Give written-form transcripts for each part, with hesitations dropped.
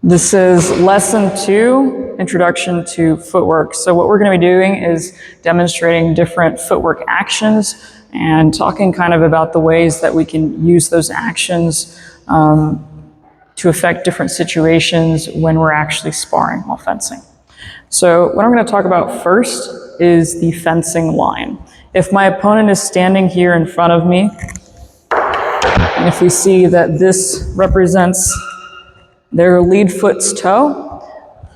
This is lesson 2, Introduction to Footwork. So what we're going to be doing is demonstrating different footwork actions and talking kind of about the ways that we can use those actions to affect different situations when we're actually sparring while fencing. So what I'm going to talk about first is the fencing line. If my opponent is standing here in front of me, and if we see that this represents their lead foot's toe,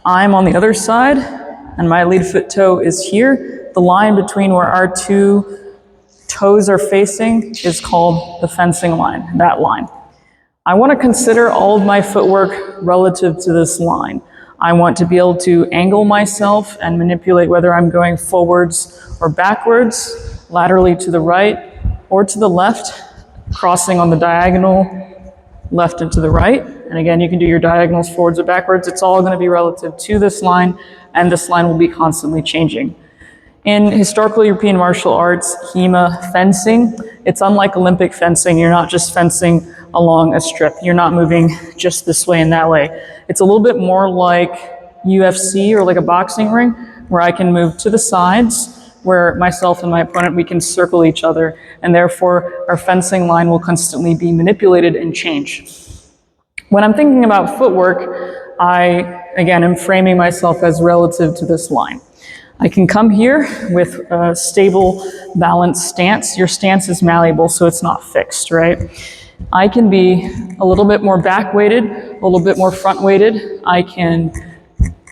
I'm on the other side, and my lead foot toe is here. The line between where our two toes are facing is called the fencing line, that line. I want to consider all of my footwork relative to this line. I want to be able to angle myself and manipulate whether I'm going forwards or backwards, laterally to the right or to the left, crossing on the diagonal, left and to the right. And again, you can do your diagonals forwards or backwards. It's all going to be relative to this line, and this line will be constantly changing. In historical European martial arts, HEMA fencing, it's unlike Olympic fencing. You're not just fencing along a strip. You're not moving just this way and that way. It's a little bit more like UFC or like a boxing ring, where I can move to the sides, where myself and my opponent, we can circle each other, and therefore our fencing line will constantly be manipulated and change. When I'm thinking about footwork, I, again, am framing myself as relative to this line. I can come here with a stable, balanced stance. Your stance is malleable, so it's not fixed, right? I can be a little bit more back-weighted, a little bit more front-weighted. I can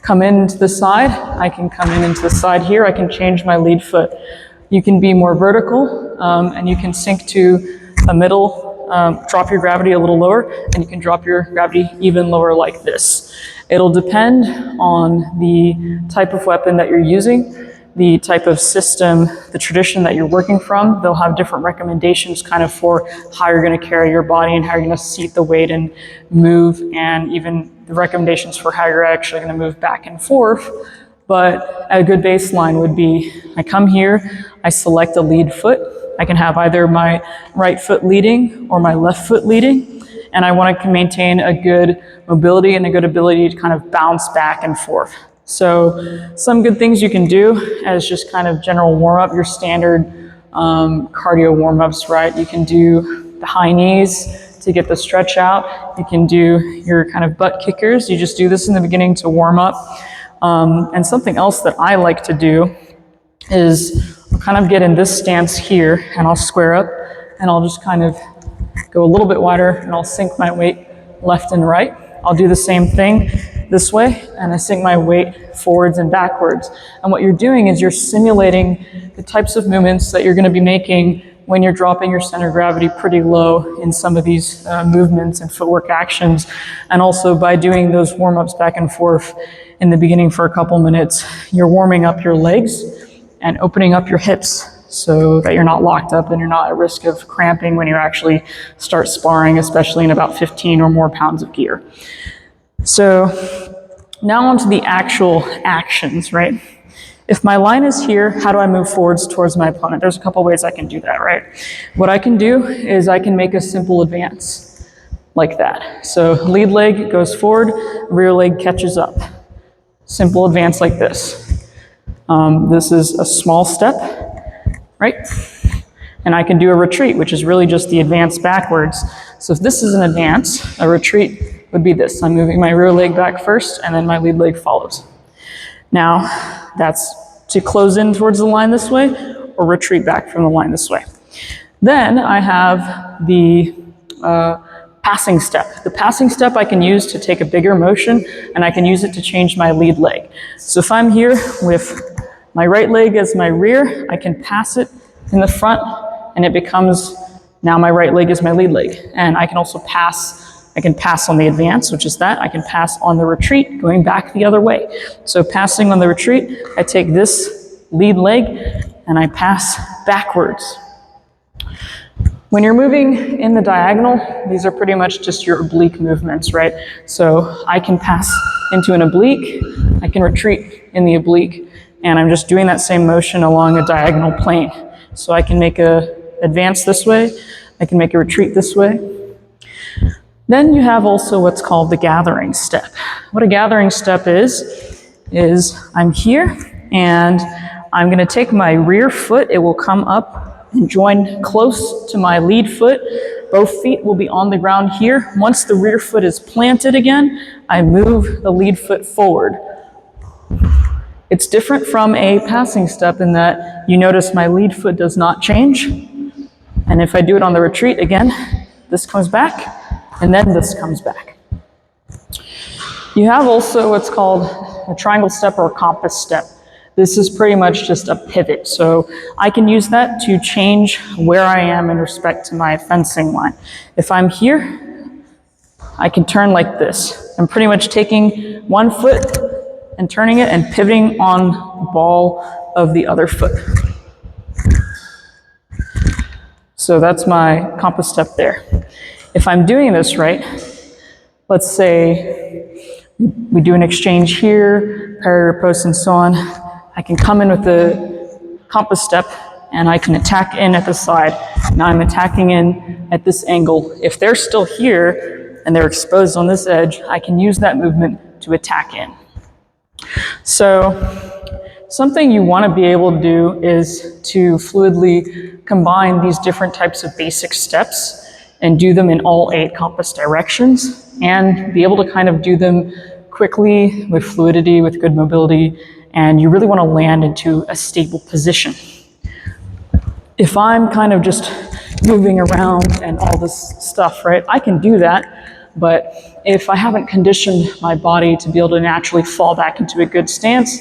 come into the side. I can come into the side here. I can change my lead foot. You can be more vertical, and you can sink to a middle, drop your gravity a little lower, and you can drop your gravity even lower like this. It'll depend on the type of weapon that you're using, the type of system, the tradition that you're working from. They'll have different recommendations kind of for how you're going to carry your body and how you're going to seat the weight and move, and even the recommendations for how you're actually going to move back and forth. But a good baseline would be, I come here, I select a lead foot. I can have either my right foot leading or my left foot leading, and I want to maintain a good mobility and a good ability to kind of bounce back and forth. So some good things you can do as just kind of general warm-up, your standard cardio warm-ups, right? You can do the high knees to get the stretch out. You can do your kind of butt kickers. You just do this in the beginning to warm up. And something else that I like to do is I'll kind of get in this stance here, and I'll square up, and I'll just kind of go a little bit wider, and I'll sink my weight left and right. I'll do the same thing this way, and I sink my weight forwards and backwards. And what you're doing is you're simulating the types of movements that you're going to be making when you're dropping your center of gravity pretty low in some of these movements and footwork actions. And also by doing those warm-ups back and forth in the beginning for a couple minutes, you're warming up your legs and opening up your hips so that you're not locked up and you're not at risk of cramping when you actually start sparring, especially in about 15 or more pounds of gear. So now on to the actual actions, right? If my line is here, how do I move forwards towards my opponent? There's a couple ways I can do that, right? What I can do is I can make a simple advance like that. So lead leg goes forward, rear leg catches up. Simple advance like this. This is a small step, right? And I can do a retreat, which is really just the advance backwards. So if this is an advance, a retreat would be this. I'm moving my rear leg back first, and then my lead leg follows. Now, that's to close in towards the line this way, or retreat back from the line this way. Then I have the passing step. The passing step I can use to take a bigger motion, and I can use it to change my lead leg. So if I'm here with my right leg as my rear, I can pass it in the front, and it becomes, now my right leg is my lead leg. And I can also pass, I can pass on the advance, which is that. I can pass on the retreat, going back the other way. So passing on the retreat, I take this lead leg, and I pass backwards. When you're moving in the diagonal, these are pretty much just your oblique movements, right? So I can pass into an oblique, I can retreat in the oblique, and I'm just doing that same motion along a diagonal plane. So I can make a advance this way, I can make a retreat this way. Then you have also what's called the gathering step. What a gathering step is I'm here and I'm going to take my rear foot. It will come up and join close to my lead foot. Both feet will be on the ground here. Once the rear foot is planted again, I move the lead foot forward. It's different from a passing step in that you notice my lead foot does not change. And if I do it on the retreat, again, this comes back and then this comes back. You have also what's called a triangle step or a compass step. This is pretty much just a pivot. So I can use that to change where I am in respect to my fencing line. If I'm here, I can turn like this. I'm pretty much taking one foot and turning it and pivoting on the ball of the other foot. So that's my compass step there. If I'm doing this right, let's say we do an exchange here, parry, post, and so on. I can come in with the compass step and I can attack in at the side. Now I'm attacking in at this angle. If they're still here and they're exposed on this edge, I can use that movement to attack in. So something you want to be able to do is to fluidly combine these different types of basic steps and do them in all 8 compass directions and be able to kind of do them quickly with fluidity, with good mobility, and you really want to land into a stable position. If I'm kind of just moving around and all this stuff, right, I can do that, but if I haven't conditioned my body to be able to naturally fall back into a good stance,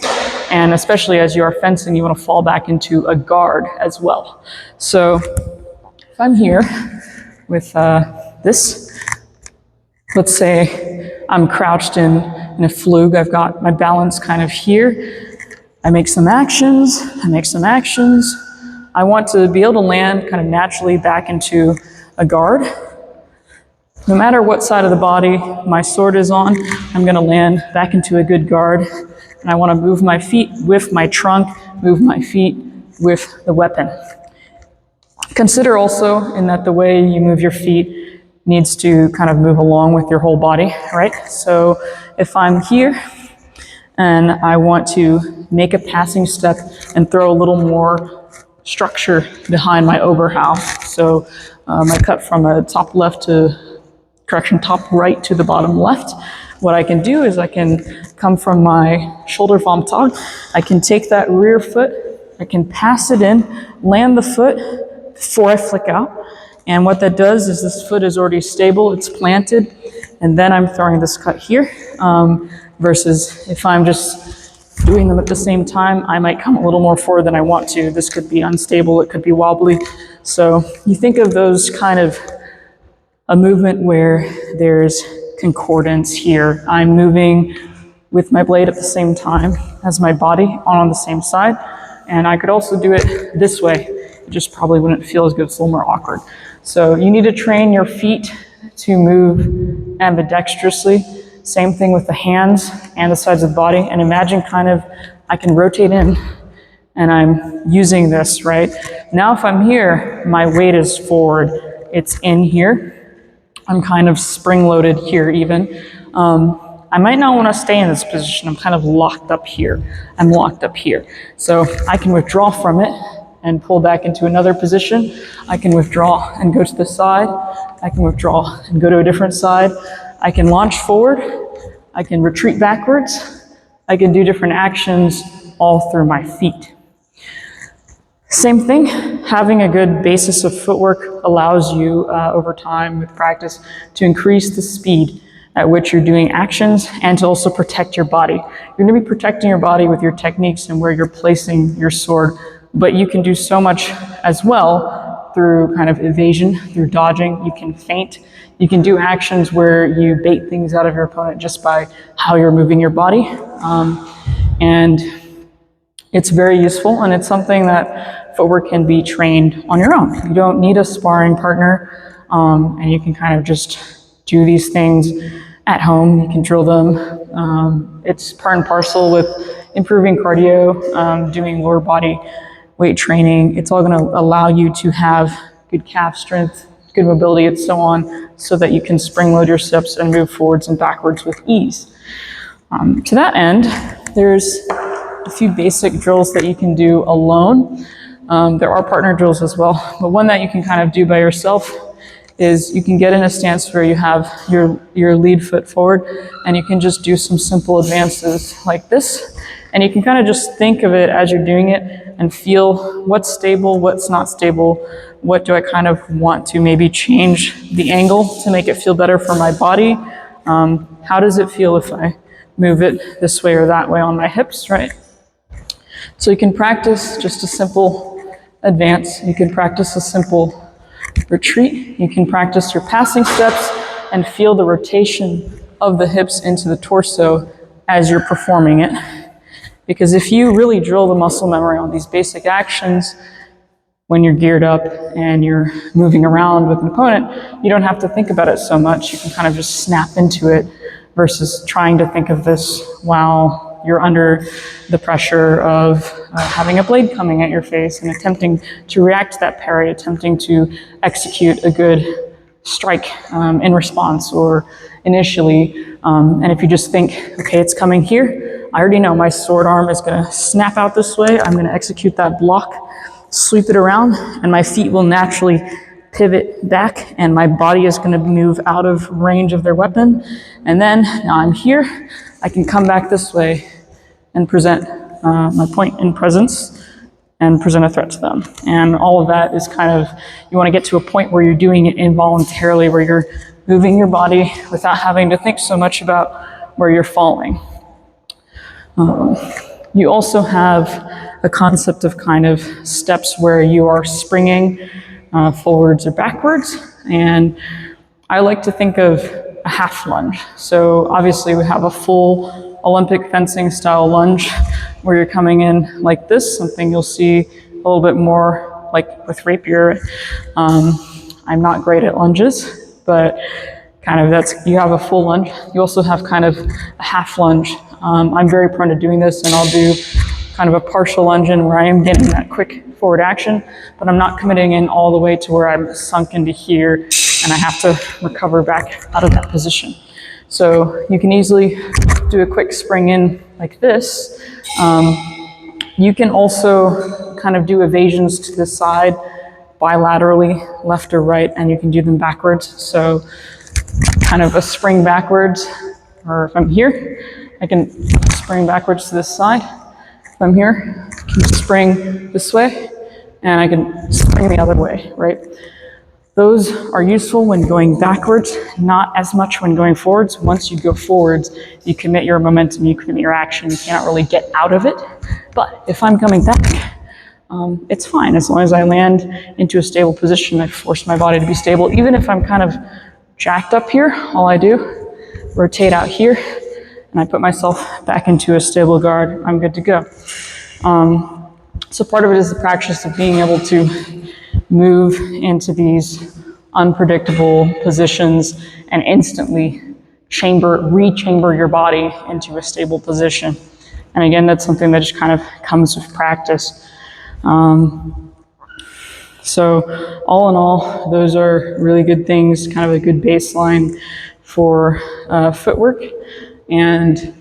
and especially as you are fencing, you want to fall back into a guard as well. So if I'm here with this, let's say I'm crouched in a fluke, I've got my balance kind of here, I make some actions, I want to be able to land kind of naturally back into a guard. No matter what side of the body my sword is on, I'm going to land back into a good guard. And I want to move my feet with my trunk, move my feet with the weapon. Consider also in that the way you move your feet needs to kind of move along with your whole body, right? So if I'm here and I want to make a passing step and throw a little more structure behind my Oberhau. So I cut from a top left to, top right to the bottom left. What I can do is I can come from my shoulder vom Tag. I can take that rear foot, I can pass it in, land the foot before I flick out. And what that does is this foot is already stable, it's planted, and then I'm throwing this cut here. Versus if I'm just doing them at the same time, I might come a little more forward than I want to. This could be unstable, it could be wobbly. So you think of those kind of a movement where there's concordance here. I'm moving with my blade at the same time as my body on the same side. And I could also do it this way. It just probably wouldn't feel as good, it's a little more awkward. So you need to train your feet to move ambidextrously. Same thing with the hands and the sides of the body. And imagine kind of, I can rotate in and I'm using this, right? Now if I'm here, my weight is forward. It's in here. I'm kind of spring-loaded here even. I might not want to stay in this position. I'm kind of locked up here. I'm locked up here. So I can withdraw from it and pull back into another position. I can withdraw and go to the side. I can withdraw and go to a different side. I can launch forward, I can retreat backwards, I can do different actions all through my feet. Same thing, having a good basis of footwork allows you over time with practice to increase the speed at which you're doing actions and to also protect your body. You're going to be protecting your body with your techniques and where you're placing your sword, but you can do so much as well through kind of evasion, through dodging. You can feint. You can do actions where you bait things out of your opponent just by how you're moving your body. And it's very useful, and it's something that footwork can be trained on your own. You don't need a sparring partner, and you can kind of just do these things at home. You can drill them. It's part and parcel with improving cardio, doing lower body weight training. It's all going to allow you to have good calf strength, good mobility, and so on, so that you can spring load your steps and move forwards and backwards with ease. To that end, there's a few basic drills that you can do alone. There are partner drills as well, but one that you can kind of do by yourself is you can get in a stance where you have your lead foot forward, and you can just do some simple advances like this. And you can kind of just think of it as you're doing it and feel what's stable, what's not stable, what do I kind of want to maybe change the angle to make it feel better for my body. How does it feel if I move it this way or that way on my hips, right? So you can practice just a simple advance. You can practice a simple retreat. You can practice your passing steps and feel the rotation of the hips into the torso as you're performing it. Because if you really drill the muscle memory on these basic actions, when you're geared up and you're moving around with an opponent, you don't have to think about it so much. You can kind of just snap into it versus trying to think of this while you're under the pressure of having a blade coming at your face and attempting to react to that parry, attempting to execute a good strike in response or initially. And if you just think, okay, it's coming here, I already know my sword arm is going to snap out this way. I'm going to execute that block, sweep it around, and my feet will naturally pivot back, and my body is going to move out of range of their weapon. And then now I'm here, I can come back this way and present my point in presence and present a threat to them. And all of that is kind of, you want to get to a point where you're doing it involuntarily, where you're moving your body without having to think so much about where you're falling. You also have a concept of kind of steps where you are springing forwards or backwards. And I like to think of a half lunge. So obviously we have a full Olympic fencing style lunge where you're coming in like this, something you'll see a little bit more like with rapier. I'm not great at lunges, but kind of that's, you have a full lunge. You also have kind of a half lunge. I'm very prone to doing this, and I'll do kind of a partial lunge in where I am getting that quick forward action, but I'm not committing in all the way to where I'm sunk into here and I have to recover back out of that position. So you can easily do a quick spring in like this. You can also kind of do evasions to the side bilaterally, left or right, and you can do them backwards. So kind of a spring backwards, or if I'm here, I can spring backwards to this side. If I'm here, I can spring this way, and I can spring the other way, right? Those are useful when going backwards, not as much when going forwards. Once you go forwards, you commit your momentum, you commit your action, you cannot really get out of it. But if I'm coming back, it's fine. As long as I land into a stable position, I force my body to be stable. Even if I'm kind of jacked up here, all I do, rotate out here, and I put myself back into a stable guard, I'm good to go. So part of it is the practice of being able to move into these unpredictable positions and instantly rechamber your body into a stable position. And again, that's something that just kind of comes with practice. So all in all, those are really good things, kind of a good baseline for footwork. And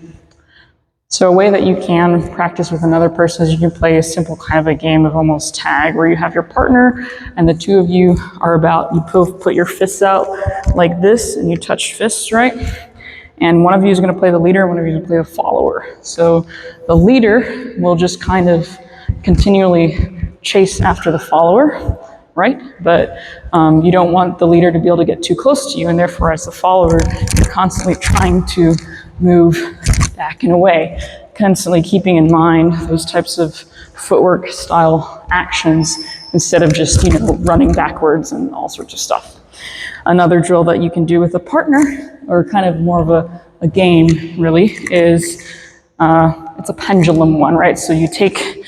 so a way that you can practice with another person is you can play a simple kind of a game of almost tag, where you have your partner and the two of you are you both put your fists out like this and you touch fists, right? And one of you is going to play the leader, and one of you is going to play the follower. So the leader will just kind of continually chase after the follower, right? But you don't want the leader to be able to get too close to you, and therefore as the follower, you're constantly trying to move back and away, constantly keeping in mind those types of footwork style actions instead of just, running backwards and all sorts of stuff. Another drill that you can do with a partner, or kind of more of a game really, is it's a pendulum one, right? So you take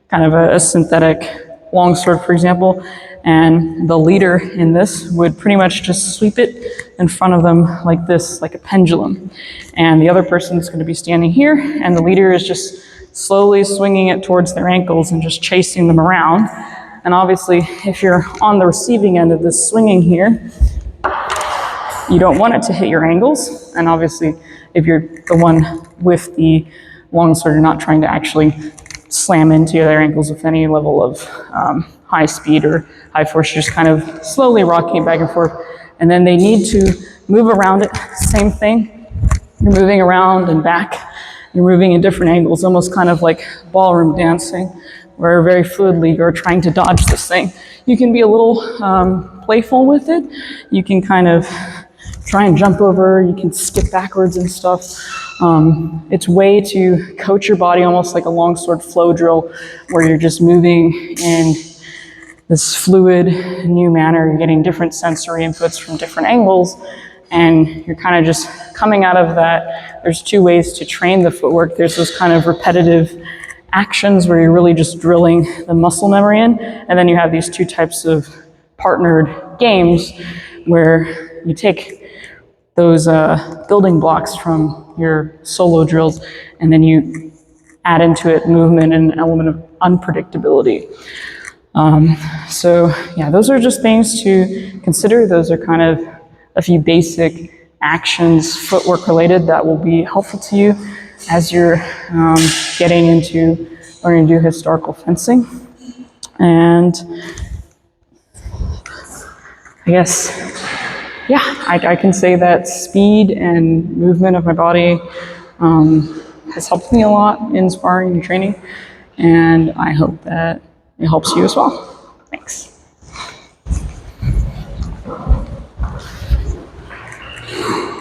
kind of a synthetic longsword, for example, and the leader in this would pretty much just sweep it in front of them like this, like a pendulum. And the other person is going to be standing here, and the leader is just slowly swinging it towards their ankles and just chasing them around. And obviously, if you're on the receiving end of this swinging here, you don't want it to hit your ankles. And obviously, if you're the one with the longsword, you're not trying to actually slam into your other ankles with any level of high speed or high force. You're just kind of slowly rocking it back and forth. And then they need to move around it. Same thing. You're moving around and back. You're moving in different angles, almost kind of like ballroom dancing, where very fluidly you're trying to dodge this thing. You can be a little playful with it. You can kind of try and jump over. You can skip backwards and stuff. It's a way to coach your body, almost like a longsword flow drill, where you're just moving in this fluid, new manner. You're getting different sensory inputs from different angles, and you're kind of just coming out of that. There's two ways to train the footwork. There's those kind of repetitive actions where you're really just drilling the muscle memory in, and then you have these two types of partnered games where you take those building blocks from your solo drills, and then you add into it movement and an element of unpredictability. So yeah, those are just things to consider. Those are kind of a few basic actions, footwork related, that will be helpful to you as you're getting into learning to do historical fencing. And I guess, yeah, I can say that speed and movement of my body has helped me a lot in sparring and training, and I hope that it helps you as well. Thanks.